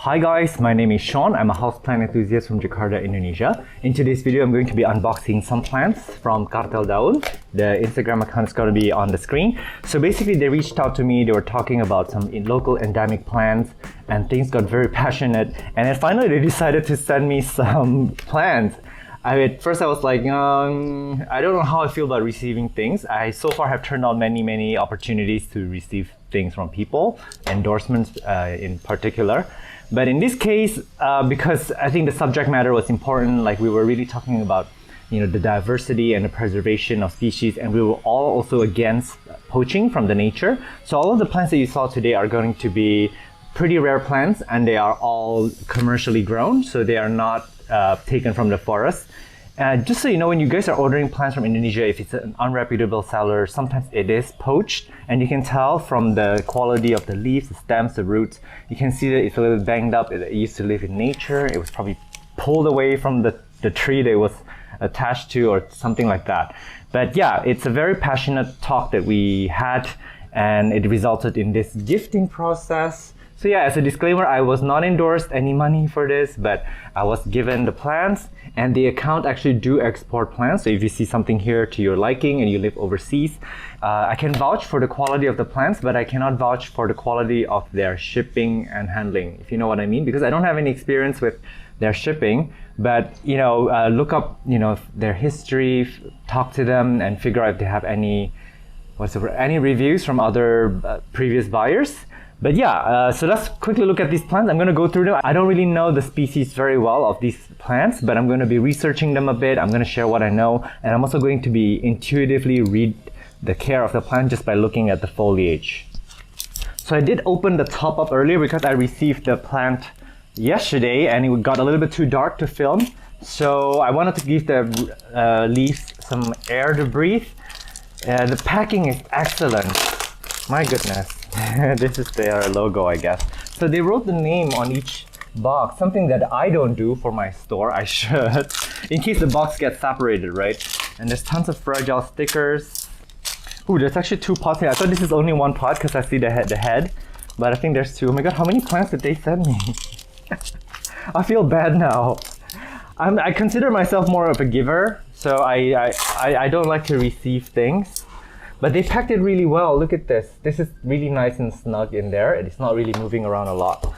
Hi guys, my name is Sean. I'm a houseplant enthusiast from Jakarta, Indonesia. In today's video, I'm going to be unboxing some plants from Kartel Daun. The Instagram account is going to be on the screen. So basically, they reached out to me. They were talking about some local endemic plants, and things got very passionate. And then finally, they decided to send me some plants. At first I was like, I don't know how I feel about receiving things. I so far have turned on many opportunities to receive things from people, endorsements in particular. But in this case, because I think the subject matter was important, like we were really talking about, the diversity and the preservation of species, and we were all also against poaching from the nature. So all of the plants that you saw today are going to be pretty rare plants, and they are all commercially grown, so they are not taken from the forest. Just so you know, when you guys are ordering plants from Indonesia, if it's an unreputable seller, sometimes it is poached, and you can tell from the quality of the leaves, the stems, the roots. You can see that it's a little bit banged up. It used to live in nature. It was probably pulled away from the tree that it was attached to, or something like that. But yeah, it's a very passionate talk that we had, and it resulted in this gifting process. So yeah, as a disclaimer, I was not endorsed any money for this, but I was given the plants, and the account actually do export plants. So if you see something here to your liking and you live overseas, I can vouch for the quality of the plants, but I cannot vouch for the quality of their shipping and handling, if you know what I mean, because I don't have any experience with their shipping. But look up their history, talk to them, and figure out if they have any reviews from other previous buyers. But yeah, so let's quickly look at these plants. I'm going to go through them. I don't really know the species very well of these plants, but I'm going to be researching them a bit. I'm going to share what I know, and I'm also going to be intuitively read the care of the plant just by looking at the foliage. So I did open the top up earlier because I received the plant yesterday and it got a little bit too dark to film. So I wanted to give the leaves some air to breathe. The packing is excellent. My goodness. This is their logo, I guess. So they wrote the name on each box, something that I don't do for my store. I should, in case the box gets separated, right? And there's tons of fragile stickers. Ooh, there's actually 2 pots here. I thought this is only 1 pot because I see the head, but I think there's 2. Oh my god, how many plants did they send me? I feel bad now. I consider myself more of a giver, so I don't like to receive things. But they packed it really well. Look at this. This is really nice and snug in there. It's not really moving around a lot.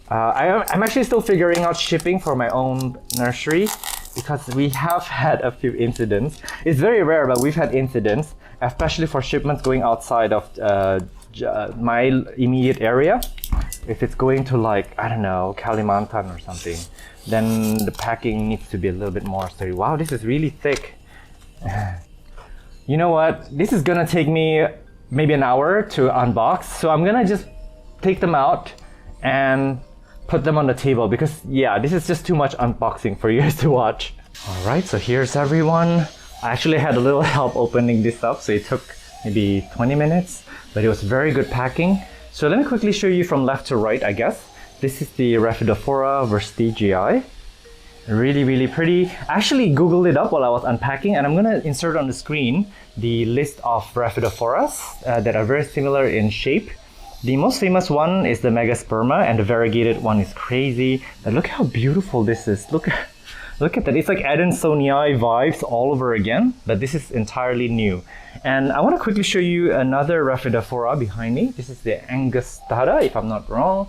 I'm actually still figuring out shipping for my own nursery because we have had a few incidents. It's very rare, but we've had incidents, especially for shipments going outside of my immediate area. If it's going to, like, I don't know, Kalimantan or something, then the packing needs to be a little bit more sturdy. Wow, this is really thick. You know what? This is gonna take me maybe an hour to unbox. So I'm gonna just take them out and put them on the table because yeah, this is just too much unboxing for you guys to watch. All right, so here's everyone. I actually had a little help opening this up, so it took maybe 20 minutes, but it was very good packing. So let me quickly show you from left to right, I guess. This is the Rhaphidophora verstigii. Really pretty. I actually googled it up while I was unpacking, and I'm gonna insert on the screen the list of Rhaphidophoras that are very similar in shape. The most famous one is the Megasperma, and the variegated one is crazy. But look how beautiful this is. Look at that. It's like Adansonii vibes all over again, but this is entirely new. And I want to quickly show you another Rhaphidophora behind me. This is the Angustada, if I'm not wrong.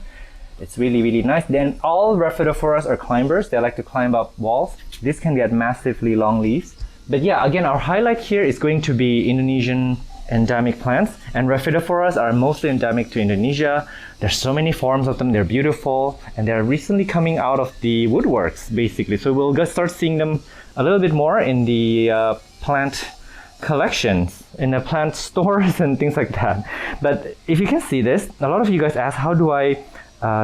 It's really nice. Then all Rhaphidophoras are climbers. They like to climb up walls. This can get massively long leaves. But yeah, again, our highlight here is going to be Indonesian endemic plants. And Rhaphidophoras are mostly endemic to Indonesia. There's so many forms of them. They're beautiful. And they're recently coming out of the woodworks, basically. So we'll just start seeing them a little bit more in the plant collections, in the plant stores and things like that. But if you can see this, a lot of you guys ask, how do I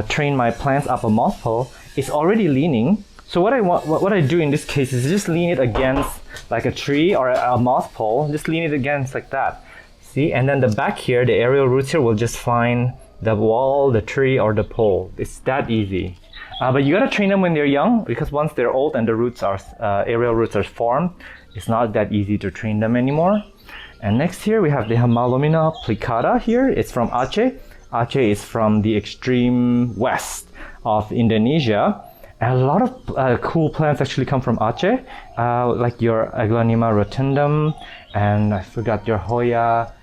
train my plants up a moss pole? It's already leaning. So what I do in this case is just lean it against like a tree or a moss pole. Just lean it against like that. See, and then the back here, the aerial roots here will just find the wall, the tree, or the pole. It's that easy. But you gotta train them when they're young, because once they're old and the roots are aerial roots are formed, it's not that easy to train them anymore. And next here we have the Homolomina plicata here. It's from Aceh. Aceh is from the extreme west of Indonesia. And a lot of cool plants actually come from Aceh, like your Aglaonema rotundum, and I forgot your Hoya,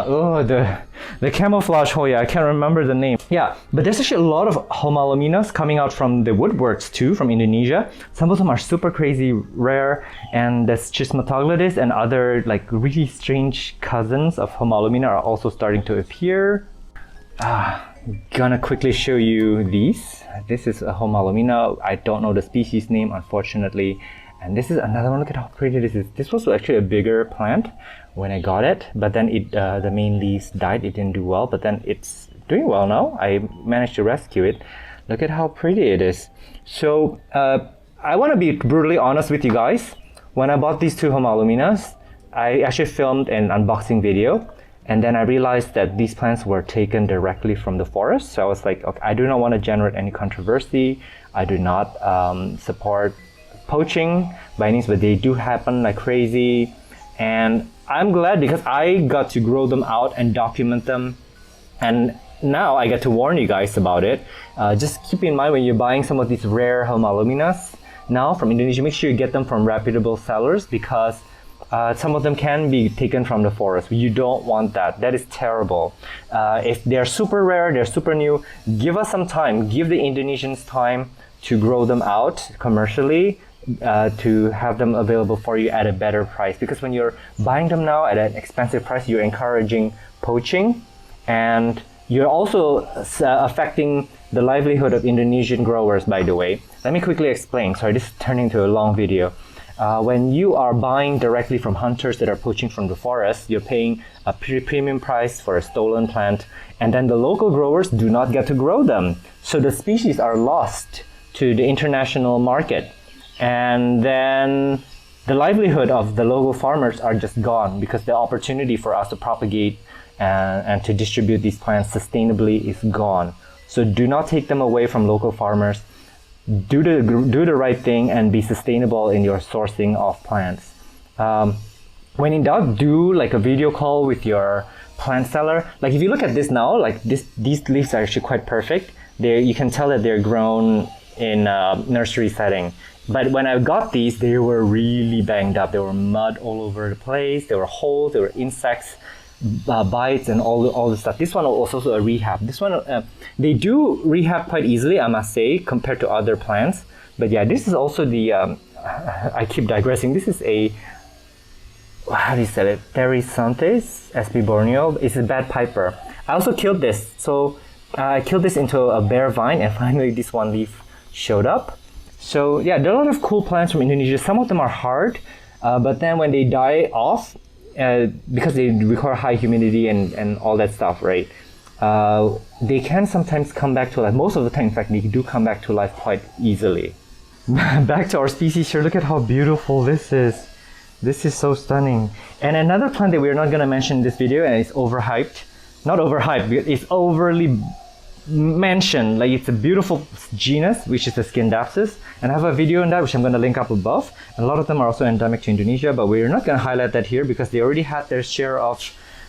oh, the camouflage Hoya, I can't remember the name. Yeah, but there's actually a lot of Homolominas coming out from the woodworks too, from Indonesia. Some of them are super crazy rare, and there's Chismatoglotis and other like really strange cousins of Homolomina are also starting to appear. Gonna quickly show you these. This is a Homolomina. I don't know the species name, unfortunately. And this is another one. Look at how pretty this is. This was actually a bigger plant when I got it, but then the main leaves died. It didn't do well, but then it's doing well now. I managed to rescue it. Look at how pretty it is. So I want to be brutally honest with you guys. When I bought these two Homolominas, I actually filmed an unboxing video, and then I realized that these plants were taken directly from the forest. So I was like, okay, I do not want to generate any controversy. I do not support poaching by any means, but they do happen like crazy. And I'm glad because I got to grow them out and document them. And now I get to warn you guys about it. Just keep in mind when you're buying some of these rare Homolominas now from Indonesia, make sure you get them from reputable sellers, because some of them can be taken from the forest. You don't want that. That is terrible. If they're super rare, they're super new, give us some time. Give the Indonesians time to grow them out commercially, to have them available for you at a better price. Because when you're buying them now at an expensive price, you're encouraging poaching, and you're also affecting the livelihood of Indonesian growers, by the way. Let me quickly explain. Sorry, this is turning into a long video. When you are buying directly from hunters that are poaching from the forest, you're paying a premium price for a stolen plant, and then the local growers do not get to grow them. So the species are lost to the international market. And then the livelihood of the local farmers are just gone, because the opportunity for us to propagate and to distribute these plants sustainably is gone. So do not take them away from local farmers. Do the right thing and be sustainable in your sourcing of plants. When in doubt, do like a video call with your plant seller. Like if you look at this now, like these leaves are actually quite perfect. You can tell that they're grown in a nursery setting. But when I got these, they were really banged up. There were mud all over the place. There were holes. There were insects, bites, and all the stuff. This one was also a rehab. This one, they do rehab quite easily, I must say, compared to other plants. But yeah, this is also the, I keep digressing. This is a, how do you say it? Therisantes sp. Borneo. It's a bad piper. I also killed this. So I killed this into a bare vine, and finally this one leaf showed up. So yeah, there are a lot of cool plants from Indonesia. Some of them are hard, but then when they die off, because they require high humidity and all that stuff, right? They can sometimes come back to life. Most of the time, in fact, they do come back to life quite easily. Back to our species here. Look at how beautiful this is. This is so stunning. And another plant that we're not going to mention in this video, and it's overhyped. Not overhyped, it's overly mentioned. Like, it's a beautiful genus, which is the Scindapsus, and I have a video on that which I'm going to link up above. And a lot of them are also endemic to Indonesia, but we're not going to highlight that here because they already had their share of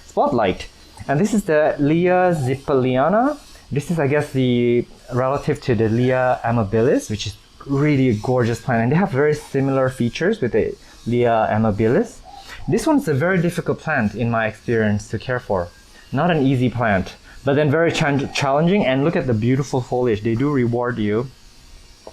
spotlight. And this is the Lea zipliana. This is, I guess, the relative to the Lea amabilis, which is really a gorgeous plant, and they have very similar features with the Lea amabilis. This one's a very difficult plant in my experience to care for. Not an easy plant, but then very challenging. And look at the beautiful foliage. They do reward you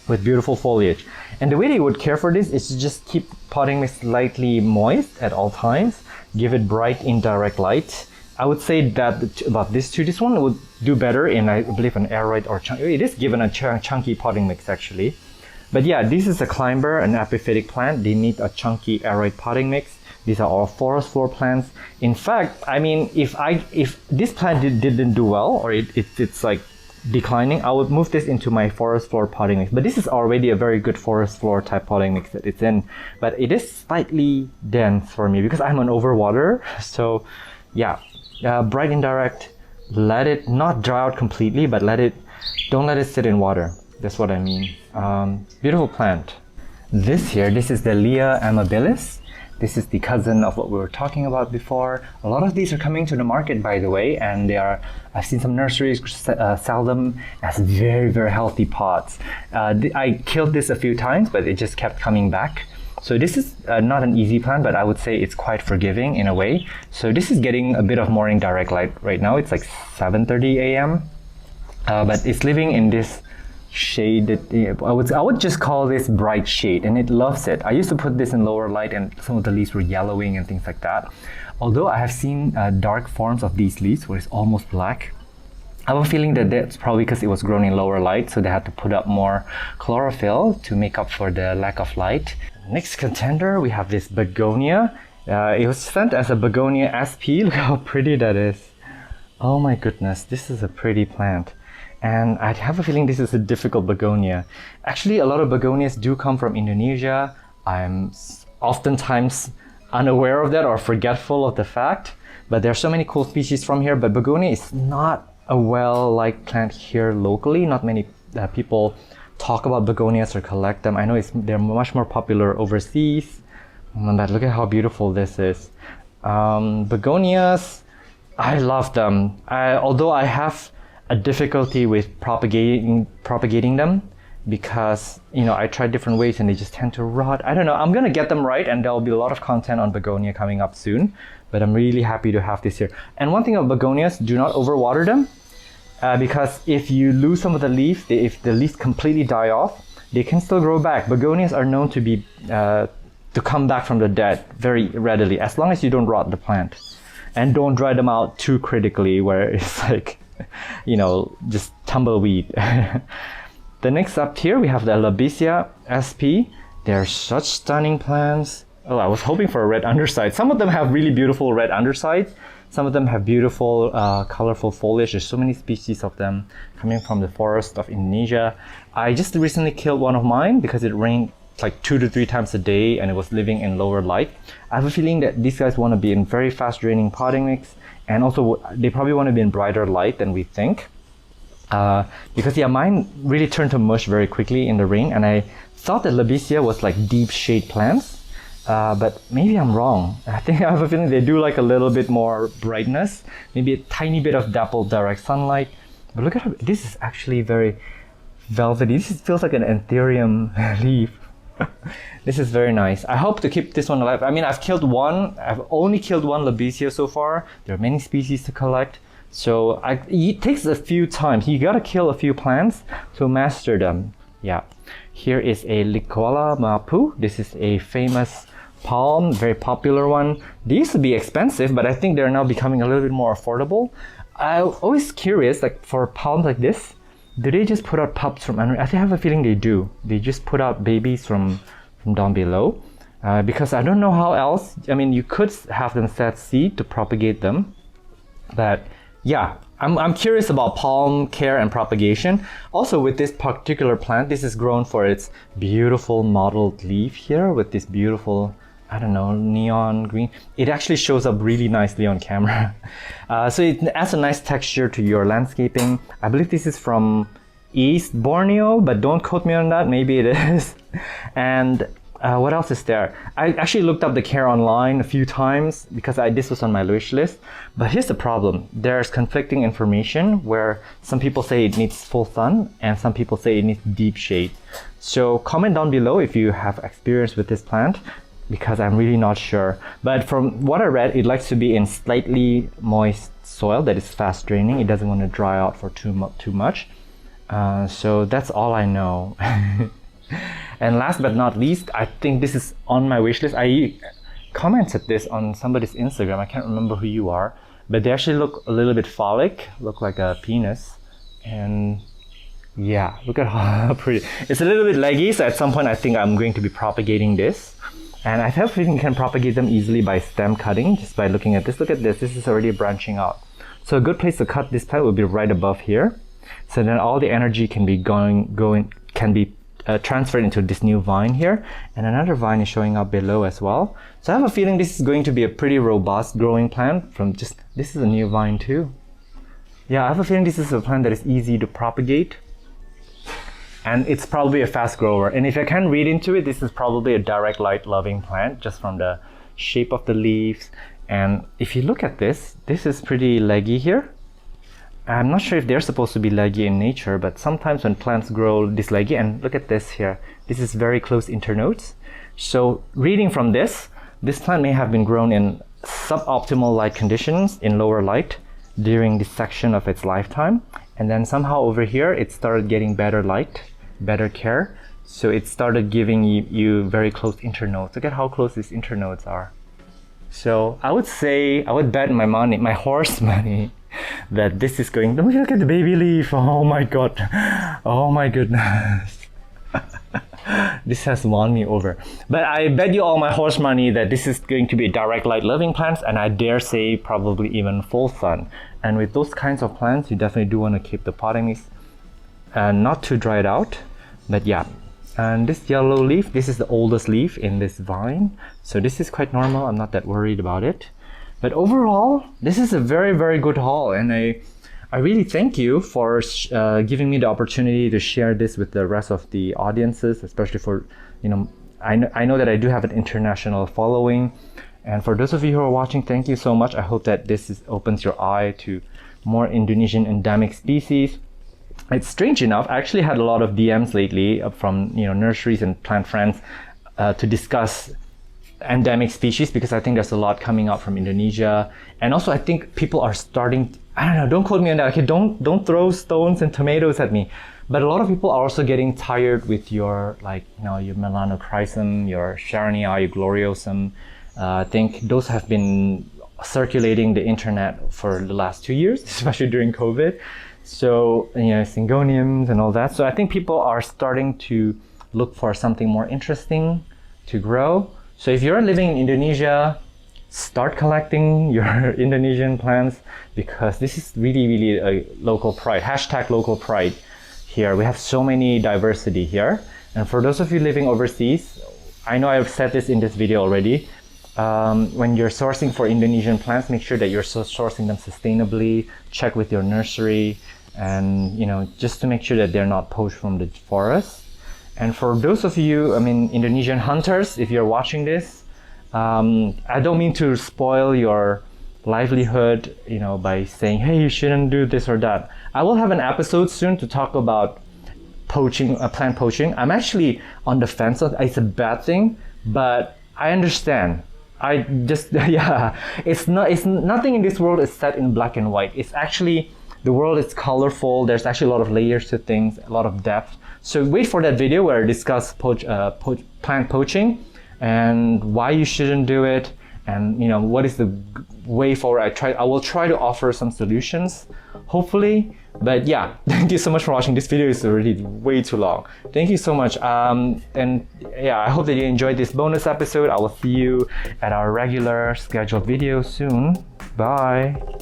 with beautiful foliage. And the way they would care for this is to just keep potting mix slightly moist at all times, give it bright indirect light. I would say that about this too. This one would do better in, I believe, an aroid or chunky. It is given a chunky potting mix actually. But yeah, this is a climber, an epiphytic plant. They need a chunky aroid potting mix. These are all forest floor plants. In fact, I mean, if this plant didn't do well, or it's like declining, I would move this into my forest floor potting mix. But this is already a very good forest floor type potting mix that it's in. But it is slightly dense for me because I'm an overwater. So yeah, bright indirect. Let it not dry out completely, but don't let it sit in water. That's what I mean. Beautiful plant. This is the Lea amabilis. This is the cousin of what we were talking about before. A lot of these are coming to the market, by the way, and I've seen some nurseries sell them as very, very healthy pots. I killed this a few times, but it just kept coming back. So this is not an easy plant, but I would say it's quite forgiving in a way. So this is getting a bit of morning direct light right now. It's like 7:30 a.m. But it's living in this shaded, I would just call this bright shade, and it loves it. I used to put this in lower light and some of the leaves were yellowing and things like that. Although I have seen dark forms of these leaves where it's almost black. I have a feeling that that's probably because it was grown in lower light, so they had to put up more chlorophyll to make up for the lack of light. Next contender, we have this begonia. It was sent as a begonia SP. Look how pretty that is. Oh my goodness, this is a pretty plant. And I have a feeling this is a difficult begonia. Actually, a lot of begonias do come from Indonesia. I'm oftentimes unaware of that or forgetful of the fact, but there are so many cool species from here. But begonia is not a well-liked plant here locally. Not many people talk about begonias or collect them. I know they're much more popular overseas. But look at how beautiful this is. Begonias, I love them. Although I have a difficulty with propagating them because I tried different ways and they just tend to rot. I don't know. I'm gonna get them right, and there'll be a lot of content on begonia coming up soon. But I'm really happy to have this here. And one thing about begonias, do not overwater them because if you lose some of the leaves, if the leaves completely die off, they can still grow back. Begonias are known to be to come back from the dead very readily, as long as you don't rot the plant and don't dry them out too critically, where it's like just tumbleweed. The next up here, we have the lobisia SP. They're such stunning plants. Oh, I was hoping for a red underside. Some of them have really beautiful red undersides. Some of them have beautiful, colorful foliage. There's so many species of them coming from the forest of Indonesia. I just recently killed one of mine because it rained like 2 to 3 times a day and it was living in lower light. I have a feeling that these guys want to be in very fast draining potting mix, and also they probably want to be in brighter light than we think. Because mine really turned to mush very quickly in the rain, and I thought that lobisia was like deep shade plants, but maybe I'm wrong. I think I have a feeling they do like a little bit more brightness, maybe a tiny bit of dappled direct sunlight. But look at how this is actually very velvety. This feels like an anthurium leaf. This is very nice. I hope to keep this one alive. I mean, I've only killed one lobisia so far. There are many species to collect. So it takes a few times. You gotta kill a few plants to master them. Yeah. Here is a liquela mapu. This is a famous palm, very popular one. They used to be expensive, but I think they're now becoming a little bit more affordable. I'm always curious, like for palms like this, do they just put out pups from under? I have a feeling they do. They just put out babies from down below. Because I don't know how else. I mean, you could have them set seed to propagate them. But yeah, I'm curious about palm care and propagation. Also with this particular plant, this is grown for its beautiful mottled leaf here with this beautiful, I don't know, neon green. It actually shows up really nicely on camera. So it adds a nice texture to your landscaping. I believe this is from East Borneo, but don't quote me on that. Maybe it is. And what else is there? I actually looked up the care online a few times because this was on my wish list. But here's the problem. There's conflicting information where some people say it needs full sun and some people say it needs deep shade. So comment down below if you have experience with this plant, because I'm really not sure. But from what I read, it likes to be in slightly moist soil that is fast draining. It doesn't want to dry out for too much. So that's all I know. And last but not least, I think this is on my wish list. I commented this on somebody's Instagram. I can't remember who you are, but they actually look a little bit phallic, look like a penis. And yeah, look at how pretty. It's a little bit leggy, so at some point I think I'm going to be propagating this. And I have a feeling you can propagate them easily by stem cutting, just by looking at this. Look at this, this is already branching out. So a good place to cut this plant would be right above here. So then all the energy can be transferred into this new vine here, and another vine is showing up below as well. So I have a feeling this is going to be a pretty robust growing plant from this is a new vine too. Yeah, I have a feeling this is a plant that is easy to propagate, and it's probably a fast grower. And if I can read into it, this is probably a direct light loving plant just from the shape of the leaves. And if you look at this is pretty leggy here. I'm not sure if they're supposed to be leggy in nature, but sometimes when plants grow this leggy, and look at this here, this is very close internodes. So reading from this plant may have been grown in suboptimal light conditions in lower light during this section of its lifetime. And then somehow over here, it started getting better light, better care. So it started giving you very close internodes. Look at how close these internodes are. So I would bet my money, my horse money, that this is going, look at the baby leaf. Oh my God. Oh my goodness. This has won me over. But I bet you all my horse money that this is going to be direct light loving plants, and I dare say probably even full sun. And with those kinds of plants, you definitely do want to keep the potting mix and not to dry it out. But yeah, and this yellow leaf, this is the oldest leaf in this vine. So this is quite normal. I'm not that worried about it. But overall, this is a very, very good haul. And I really thank you for giving me the opportunity to share this with the rest of the audiences, especially for, I know that I do have an international following. And for those of you who are watching, thank you so much. I hope that this opens your eye to more Indonesian endemic species. It's strange enough, I actually had a lot of DMs lately from nurseries and plant friends to discuss endemic species, because I think there's a lot coming out from Indonesia. And also I think people are starting, I don't know, don't quote me on that. Okay, don't throw stones and tomatoes at me. But a lot of people are also getting tired with your your melanochrysum, your sharonia, your gloriosum. I think those have been circulating the internet for the last 2 years, especially during COVID. So, syngoniums and all that. So I think people are starting to look for something more interesting to grow. So if you're living in Indonesia, start collecting your Indonesian plants, because this is really, really a local pride. Hashtag local pride here. We have so many diversity here. And for those of you living overseas, I know I've said this in this video already. When you're sourcing for Indonesian plants, make sure that you're sourcing them sustainably. Check with your nursery, and just to make sure that they're not poached from the forest. And for those of you, Indonesian hunters, if you're watching this, I don't mean to spoil your livelihood, by saying, hey, you shouldn't do this or that. I will have an episode soon to talk about poaching, plant poaching. I'm actually on the fence. It's a bad thing, but I understand. I just, it's nothing in this world is set in black and white. It's actually, the world is colorful. There's actually a lot of layers to things, a lot of depth. So wait for that video where I discuss plant poaching and why you shouldn't do it, and what is the way forward. I will try to offer some solutions, hopefully. But yeah, thank you so much for watching. This video is already way too long. Thank you so much. And yeah, I hope that you enjoyed this bonus episode. I will see you at our regular scheduled video soon. Bye.